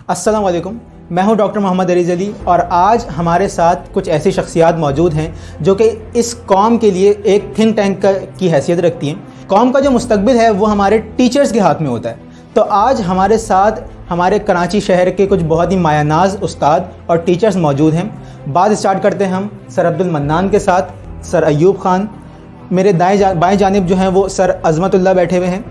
अस्सलाम वालेकुम, मैं हूं डॉक्टर मोहम्मद अरीज़ अली और आज हमारे साथ कुछ ऐसी शख्सियात मौजूद हैं जो कि इस कौम के लिए एक थिंक टैंक की हैसियत रखती हैं। कौम का जो मुस्तकबिल है वो हमारे टीचर्स के हाथ में होता है। तो आज हमारे साथ हमारे कराची शहर के कुछ बहुत ही मायानाज उस्ताद और टीचर्स मौजूद हैं। बात स्टार्ट करते हैं हम सर अब्दुल मन्नान के साथ। सर अयूब ख़ान, मेरे बाएँ जानिब जो हैं वो सर अज़मतुल्लाह बैठे हुए हैं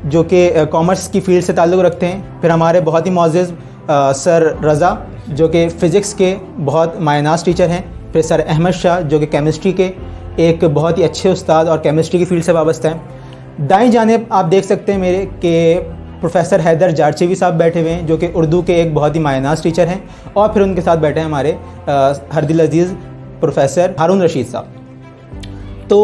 जो कि कॉमर्स की फ़ील्ड से ताल्लुक़ रखते हैं। फिर हमारे बहुत ही मोअज़्ज़ज़ सर रज़ा जो कि फ़िज़िक्स के बहुत मायनाज़ टीचर हैं। फिर सर अहमद शाह जो कि केमिस्ट्री के एक बहुत ही अच्छे उस्ताद और केमिस्ट्री की फ़ील्ड से वाबस्ता हैं। दाईं जानिब आप देख सकते हैं मेरे कि प्रोफेसर हैदर जारचेवी साहब बैठे हुए हैं जो कि उर्दू के एक बहुत ही मायनाज़ टीचर हैं। और फिर उनके साथ बैठे हैं हमारे हर दिल अज़ीज़ प्रोफेसर हारून रशीद साहब। तो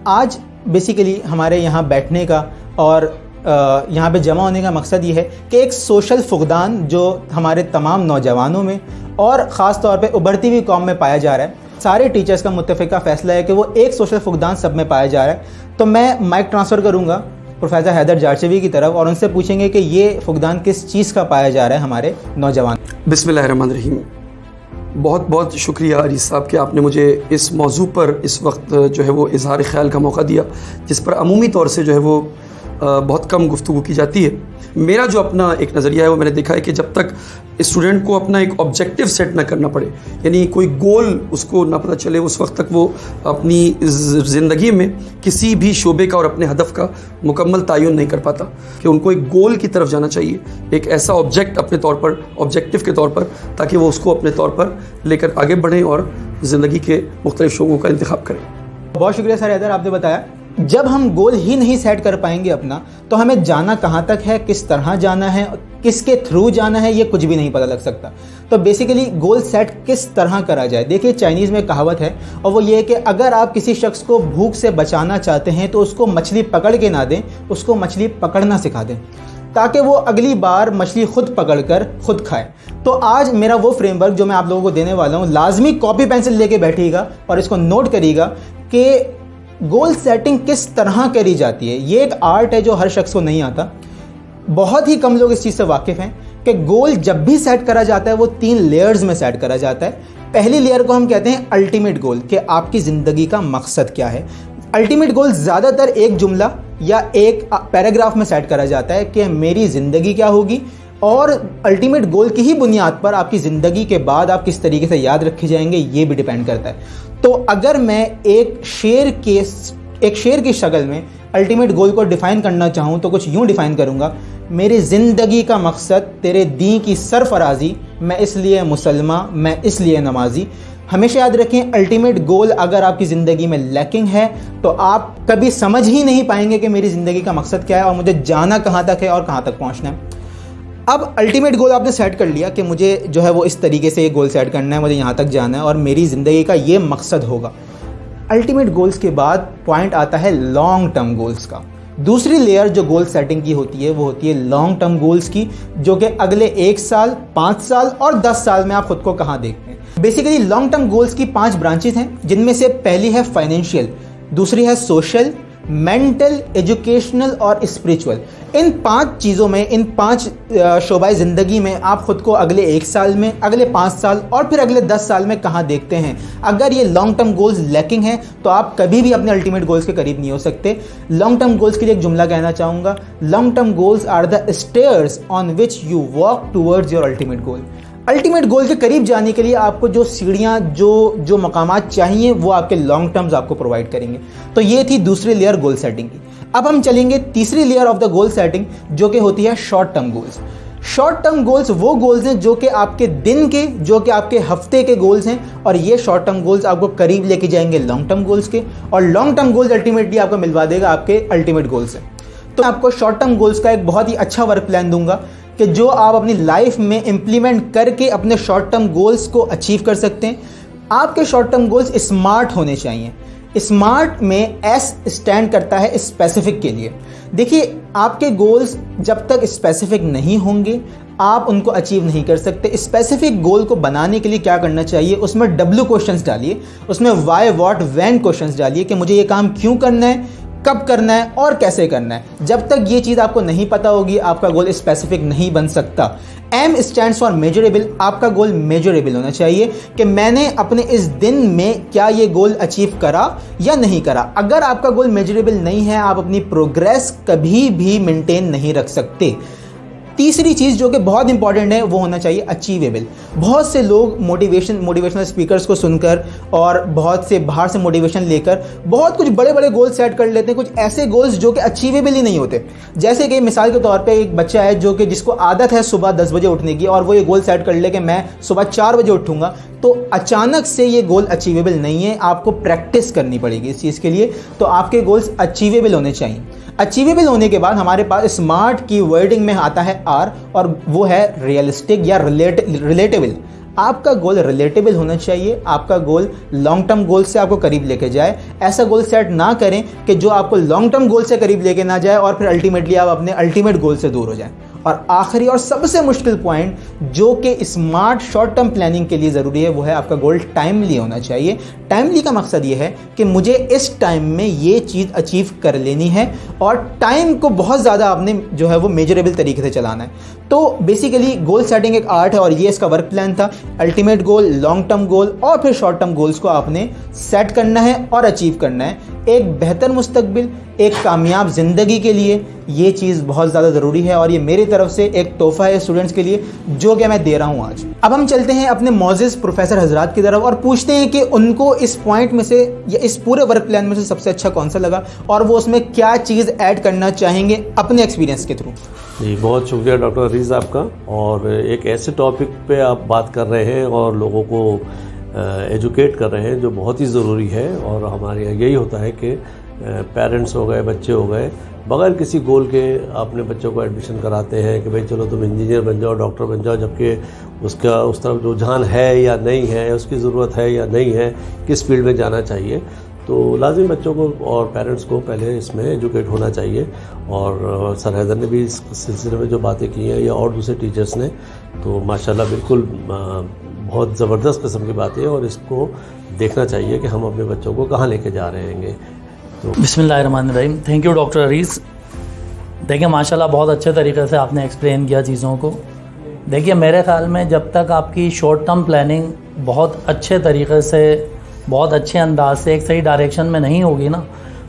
आज बेसिकली हमारे यहाँ बैठने का और यहाँ पे जमा होने का मकसद ये है कि एक सोशल फुक़दान जो हमारे तमाम नौजवानों में और ख़ास तौर पे उभरती हुई कौम में पाया जा रहा है, सारे टीचर्स का मुत्तफ़िक़ा फ़ैसला है कि वो एक सोशल फुक़दान सब में पाया जा रहा है। तो मैं माइक ट्रांसफ़र करूँगा प्रोफेसर हैदर जारचेवी की तरफ और उनसे पूछेंगे कि ये फुक़दान किस चीज़ का पाया जा रहा है हमारे नौजवान। बिस्मिल्लाहिर्रहमानिर्रहीम। बहुत बहुत शुक्रिया अरीज़ साहब कि आपने मुझे इस मौजू पर इस वक्त जो है वो इज़हार ख़याल का मौका दिया, जिस पर अमूमी तौर से जो है वो बहुत कम गुफ्तगू की जाती है। मेरा जो अपना एक नज़रिया है वो मैंने देखा है कि जब तक स्टूडेंट को अपना एक ऑब्जेक्टिव सेट ना करना पड़े, यानी कोई गोल उसको ना पता चले, उस वक्त तक वो अपनी ज़िंदगी में किसी भी शोबे का और अपने हदफ का मुकम्मल तयन नहीं कर पाता। कि उनको एक गोल की तरफ जाना चाहिए, एक ऐसा ऑब्जेक्ट अपने तौर पर, ऑब्जेक्टिव के तौर पर, ताकि वो उसको अपने तौर पर लेकर आगे बढ़ें और ज़िंदगी के मुख्तलिफ़ शोबों का इंतखाब करें। बहुत शुक्रिया सर हैदर, आपने बताया जब हम गोल ही नहीं सेट कर पाएंगे अपना, तो हमें जाना कहाँ तक है, किस तरह जाना है, किसके थ्रू जाना है, ये कुछ भी नहीं पता लग सकता। तो बेसिकली गोल सेट किस तरह करा जाए। देखिए चाइनीज़ में कहावत है और वो ये है कि अगर आप किसी शख्स को भूख से बचाना चाहते हैं तो उसको मछली पकड़ के ना दें, उसको मछली पकड़ना सिखा दें ताकि वो अगली बार मछली खुद पकड़ कर खुद खाए। तो आज मेरा वो फ्रेमवर्क जो मैं आप लोगों को देने वाला हूँ, लाजमी कॉपी पेंसिल लेके बैठिएगा और इसको नोट करिएगा कि गोल सेटिंग किस तरह करी जाती है। ये एक आर्ट है जो हर शख्स को नहीं आता। बहुत ही कम लोग इस चीज़ से वाकिफ़ हैं कि गोल जब भी सेट करा जाता है वो 3 लेयर्स में सेट करा जाता है। पहली लेयर को हम कहते हैं अल्टीमेट गोल, कि आपकी ज़िंदगी का मकसद क्या है। अल्टीमेट गोल ज़्यादातर एक जुमला या एक पैराग्राफ में सेट करा जाता है कि मेरी ज़िंदगी क्या होगी, और अल्टीमेट गोल की ही बुनियाद पर आपकी ज़िंदगी के बाद आप किस तरीके से याद रखे जाएंगे ये भी डिपेंड करता है। तो अगर मैं एक शेर की शक्ल में अल्टीमेट गोल को डिफ़ाइन करना चाहूँ तो कुछ यूँ डिफ़ाइन करूँगा, मेरी ज़िंदगी का मकसद तेरे दीन की सरफराजी, मैं इसलिए मुसलमान, मैं इसलिए नमाजी। हमेशा याद रखें, अल्टीमेट गोल अगर आपकी ज़िंदगी में लैकिंग है तो आप कभी समझ ही नहीं पाएंगे कि मेरी ज़िंदगी का मकसद क्या है और मुझे जाना कहाँ तक है और कहाँ तक पहुँचना है। अब अल्टीमेट गोल आपने सेट कर लिया कि मुझे जो है वो इस तरीके से ये गोल सेट करना है, मुझे यहाँ तक जाना है और मेरी ज़िंदगी का ये मकसद होगा। अल्टीमेट गोल्स के बाद पॉइंट आता है लॉन्ग टर्म गोल्स का। दूसरी लेयर जो गोल सेटिंग की होती है वो होती है लॉन्ग टर्म गोल्स की, जो कि अगले 1 साल, 5 साल और 10 साल में आप खुद को कहाँ देखते हैं। बेसिकली लॉन्ग टर्म गोल्स की 5 ब्रांचेस हैं, जिनमें से पहली है फाइनेंशियल, दूसरी है सोशल, मेंटल, एजुकेशनल और स्पिरिचुअल। इन 5 चीज़ों में, इन 5 शोबाए ज़िंदगी में आप ख़ुद को अगले 1 साल में, अगले 5 साल और फिर अगले 10 साल में कहाँ देखते हैं। अगर ये लॉन्ग टर्म गोल्स लैकिंग हैं तो आप कभी भी अपने अल्टीमेट गोल्स के करीब नहीं हो सकते। लॉन्ग टर्म गोल्स के लिए एक जुमला कहना चाहूँगा, long term goals are the stairs on which you walk towards your ultimate goal. Ultimate goal के करीब जाने के लिए आपको जो सीढ़ियाँ, जो मकामात चाहिए वो आपके लॉन्ग टर्म्स आपको प्रोवाइड करेंगे। तो ये थी दूसरी लेयर गोल सेटिंग की। अब हम चलेंगे तीसरी layer of the goal setting, जो कि होती है short term goals. Short term goals वो गोल्स हैं जो कि आपके दिन के, जो कि आपके हफ्ते के गोल्स हैं, और ये शॉर्ट टर्म गोल्स आपको करीब लेके जाएंगे लॉन्ग टर्म गोल्स के, और लॉन्ग टर्म गोल्स अल्टीमेटली आपको मिलवा देगा आपके अल्टीमेट गोल्स से। तो मैं आपको शॉर्ट टर्म गोल्स का एक बहुत ही अच्छा वर्क प्लान दूंगा कि जो आप अपनी लाइफ में इम्प्लीमेंट करके अपने शॉर्ट टर्म गोल्स को अचीव कर सकते हैं। आपके शॉर्ट टर्म गोल्स स्मार्ट होने चाहिए। स्मार्ट में एस स्टैंड करता है स्पेसिफिक के लिए। देखिए आपके गोल्स जब तक स्पेसिफिक नहीं होंगे आप उनको अचीव नहीं कर सकते। स्पेसिफिक गोल को बनाने के लिए क्या करना चाहिए, उसमें W क्वेश्चंस डालिए, उसमें वाई, व्हाट, व्हेन क्वेश्चंस डालिए कि मुझे ये काम क्यों करना है, कब करना है और कैसे करना है। जब तक ये चीज़ आपको नहीं पता होगी आपका गोल स्पेसिफिक नहीं बन सकता। M stands for measurable. आपका गोल मेजरेबल होना चाहिए कि मैंने अपने इस दिन में क्या ये गोल अचीव करा या नहीं करा। अगर आपका गोल मेजरेबल नहीं है आप अपनी प्रोग्रेस कभी भी मेंटेन नहीं रख सकते। तीसरी चीज़ जो कि बहुत इंपॉर्टेंट है वो होना चाहिए अचीवेबल। बहुत से लोग मोटिवेशनल स्पीकर्स को सुनकर और बहुत से बाहर से मोटिवेशन लेकर बहुत कुछ बड़े बड़े गोल सेट कर लेते हैं, कुछ ऐसे गोल्स जो कि अचीवेबल ही नहीं होते। जैसे कि मिसाल के तौर पे एक बच्चा है जो कि जिसको आदत है सुबह 10 बजे उठने की और वो ये गोल सेट कर ले कि मैं सुबह 4 बजे उठूंगा, तो अचानक से ये गोल अचीवेबल नहीं है। आपको प्रैक्टिस करनी पड़ेगी इस चीज़ के लिए। तो आपके गोल्स अचीवेबल होने चाहिए। अचीवेबल होने के बाद हमारे पास स्मार्ट की वर्डिंग में आता है R और वो है रियलिस्टिक या रिलेटेबल। आपका गोल रिलेटेबल होना चाहिए। आपका गोल लॉन्ग टर्म गोल से आपको करीब लेके जाए। ऐसा गोल सेट ना करें कि जो आपको लॉन्ग टर्म गोल से करीब लेके ना जाए और फिर अल्टीमेटली आप अपने अल्टीमेट गोल से दूर हो जाएं। और आखिरी और सबसे मुश्किल पॉइंट जो कि स्मार्ट शॉर्ट टर्म प्लानिंग के लिए ज़रूरी है वो है आपका गोल टाइमली होना चाहिए। टाइमली का मकसद ये है कि मुझे इस टाइम में ये चीज़ अचीव कर लेनी है और टाइम को बहुत ज़्यादा आपने जो है वो मेजरेबल तरीके से चलाना है। तो बेसिकली गोल सेटिंग एक आर्ट है और ये इसका वर्क प्लान था। Ultimate goal, long term goal और फिर शॉर्ट टर्म गोल्स को आपने सेट करना है और अचीव करना है। एक बेहतर मुस्तकबिल, एक कामयाब ज़िंदगी के लिए ये चीज़ बहुत ज़्यादा ज़रूरी है और ये मेरी तरफ से एक तोहफ़ा है स्टूडेंट्स के लिए जो कि मैं दे रहा हूँ आज। अब हम चलते हैं अपने मौज़िज़ प्रोफेसर हजरात की तरफ और पूछते हैं कि उनको इस पॉइंट में से या इस पूरे वर्क प्लान में से सबसे अच्छा कौन सा लगा और वो उसमें क्या चीज़ ऐड करना चाहेंगे अपने एक्सपीरियंस के थ्रू। जी, बहुत शुक्रिया डॉक्टर अरीज़ आपका। और एक ऐसे टॉपिक पे आप बात कर रहे हैं और लोगों को एजुकेट कर रहे हैं जो बहुत ही ज़रूरी है। और हमारे यहाँ यही होता है कि पेरेंट्स हो गए, बच्चे हो गए, बगैर किसी गोल के अपने बच्चों को एडमिशन कराते हैं कि भाई चलो तुम इंजीनियर बन जाओ, डॉक्टर बन जाओ, जबकि उसका उस तरफ रुझान है या नहीं है, उसकी ज़रूरत है या नहीं है, किस फील्ड में जाना चाहिए। तो लाजिम बच्चों को और पेरेंट्स को पहले इसमें एजुकेट होना चाहिए। और सर हैदर ने भी इस सिलसिले में जो बातें की हैं या और दूसरे टीचर्स ने, तो माशाल्लाह बिल्कुल बहुत ज़बरदस्त किस्म की बात है और इसको देखना चाहिए कि हम अपने बच्चों को कहाँ लेके जा रहे हैं। तो बिस्मिल्लाहिर्रहमानिर्रहीम। Thank you doctor Areez. देखिए माशाल्लाह बहुत अच्छे तरीके से आपने एक्सप्लेन किया चीज़ों को। देखिए मेरे ख़्याल में जब तक आपकी शॉर्ट टर्म प्लानिंग बहुत अच्छे तरीके से, बहुत अच्छे अंदाज से एक सही डायरेक्शन में नहीं होगी ना,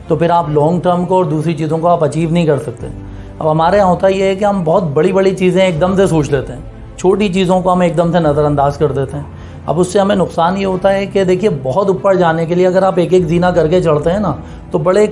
तो फिर आप लॉन्ग टर्म को और दूसरी चीज़ों को आप अचीव नहीं कर सकते। अब हमारे यहाँ होता ये है कि हम बहुत बड़ी बड़ी चीज़ें एकदम से सोच लेते हैं, छोटी चीज़ों को हम एकदम से नज़रअंदाज कर देते हैं। अब उससे हमें नुकसान ये होता है कि देखिए बहुत ऊपर जाने के लिए अगर आप एक एक जीना करके चढ़ते हैं ना तो बड़े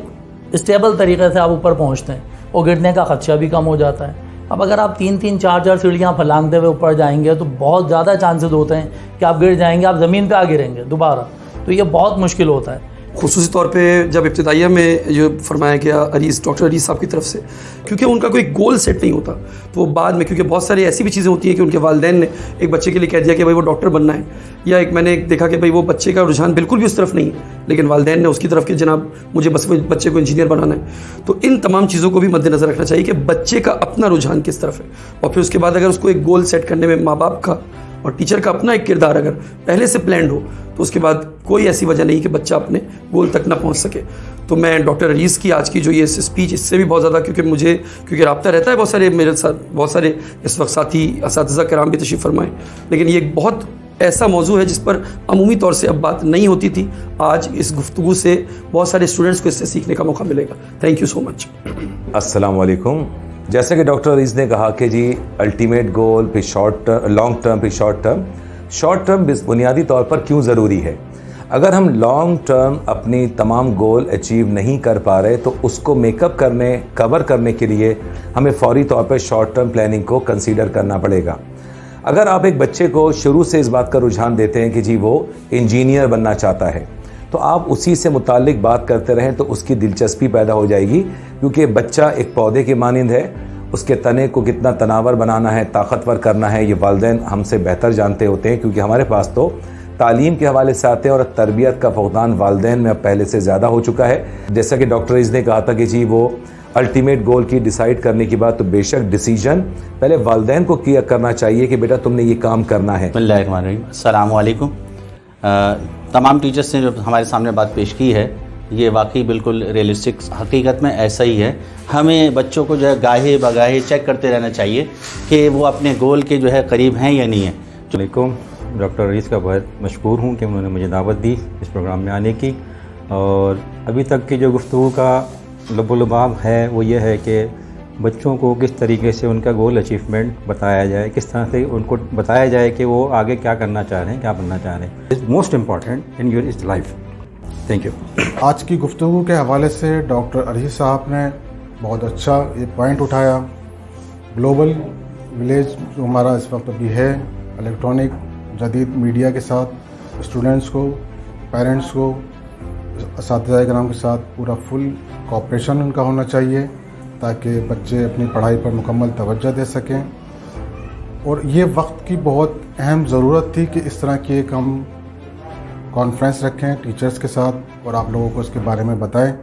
स्टेबल तरीके से आप ऊपर पहुँचते हैं और गिरने का खदशा भी कम हो जाता है। अब अगर आप 3-3, 4-4 सीढ़ियाँ फलांगते हुए ऊपर जाएंगे तो बहुत ज़्यादा चांसेस होते हैं कि आप गिर जाएंगे, आप ज़मीन पे आ गिरेंगे दोबारा, तो ये बहुत मुश्किल होता है। खुसूसी तौर पे जब इब्तिदाइया में जो फरमाया गया डॉक्टर अरीज़ साहब की तरफ से, क्योंकि उनका कोई गोल सेट नहीं होता, तो वो बाद में, क्योंकि बहुत सारी ऐसी भी चीज़ें होती हैं कि उनके वालिदैन ने एक बच्चे के लिए कह दिया कि भाई वो डॉक्टर बनना है, या एक मैंने देखा कि भाई वो बच्चे का रुझान बिल्कुल भी उस तरफ नहीं है लेकिन वालिदैन ने उसकी तरफ कि जनाब मुझे बस बच्चे को इंजीनियर बनाना है। तो इन तमाम चीज़ों को भी मद्देनज़र रखना चाहिए कि बच्चे का अपना रुझान किस तरफ है, और फिर उसके बाद अगर उसको एक गोल सेट करने में माँ बाप का और टीचर का अपना एक किरदार अगर पहले से प्लान्ड हो तो उसके बाद कोई ऐसी वजह नहीं कि बच्चा अपने गोल तक ना पहुंच सके। तो मैं डॉक्टर अरीज़ की आज की जो ये स्पीच, इससे भी बहुत ज़्यादा, क्योंकि रब्ता रहता है बहुत सारे मेरे साथ, बहुत सारे इस वक्त साथी असातिज़ा कराम भी तशरीफ़ फरमाएँ, लेकिन ये एक बहुत ऐसा मौजू है जिस पर अमूमी तौर से अब बात नहीं होती थी। आज इस गुफ्तगू से बहुत सारे स्टूडेंट्स को इससे सीखने का मौका मिलेगा। Thank you so much. अस्सलाम वालेकुम। जैसे कि डॉक्टर अरीज़ ने कहा कि जी अल्टीमेट गोल, फिर लॉन्ग टर्म, फिर शॉर्ट टर्म बुनियादी तौर पर क्यों ज़रूरी है। अगर हम लॉन्ग टर्म अपनी तमाम गोल अचीव नहीं कर पा रहे तो उसको कवर करने के लिए हमें फ़ौरी तौर पर शॉर्ट टर्म प्लानिंग को कंसीडर करना पड़ेगा। अगर आप एक बच्चे को शुरू से इस बात का रुझान देते हैं कि जी वो इंजीनियर बनना चाहता है, तो आप उसी से मुताल्लिक बात करते रहें तो उसकी दिलचस्पी पैदा हो जाएगी, क्योंकि बच्चा एक पौधे के मानिंद है, उसके तने को कितना तनावर बनाना है, ताकतवर करना है, ये वालिदैन हमसे बेहतर जानते होते हैं, क्योंकि हमारे पास तो तालीम के हवाले से आते हैं और तरबियत का फुकदान वालिदैन में अब पहले से ज़्यादा हो चुका है। जैसा कि डॉक्टर अरीज़ ने कहा था कि जी वो अल्टीमेट गोल की डिसाइड करने के बाद तो बेशक डिसीजन पहले वालिदैन को किया करना चाहिए कि बेटा तुमने ये काम करना है। अस्सलाम वालेकुम। तमाम टीचर्स ने जो हमारे सामने बात पेश की है ये वाकई बिल्कुल रियलिस्टिक, हकीकत में ऐसा ही है। हमें बच्चों को जो है गाहे बगाहे चेक करते रहना चाहिए कि वो अपने गोल के जो है करीब हैं या नहीं है। वालेकुम, डॉक्टर रईस का बहुत मशकूर हूँ कि उन्होंने मुझे दावत दी इस प्रोग्राम में आने की। और अभी तक की जो गुफ्तगू का लबोलबाब है वो ये है कि बच्चों को किस तरीके से उनका गोल अचीवमेंट बताया जाए, किस तरह से उनको बताया जाए कि वो आगे क्या करना चाह रहे हैं, क्या बनना चाह रहे हैं। Is most important in your life. Thank you. आज की गुफ्तगू के हवाले से डॉक्टर अरीज साहब ने बहुत अच्छा ये पॉइंट उठाया। ग्लोबल विलेज जो हमारा इस वक्त अभी है, इलेक्ट्रॉनिक जदीद मीडिया के साथ स्टूडेंट्स को, पेरेंट्स को, असातिज़ा कराम के साथ पूरा फुल कोऑपरेशन उनका होना चाहिए ताकि बच्चे अपनी पढ़ाई पर मुकम्मल तवज्जो दे सकें। और ये वक्त की बहुत अहम ज़रूरत थी कि इस तरह की एक हम कॉन्फ्रेंस रखें टीचर्स के साथ और आप लोगों को इसके बारे में बताएं।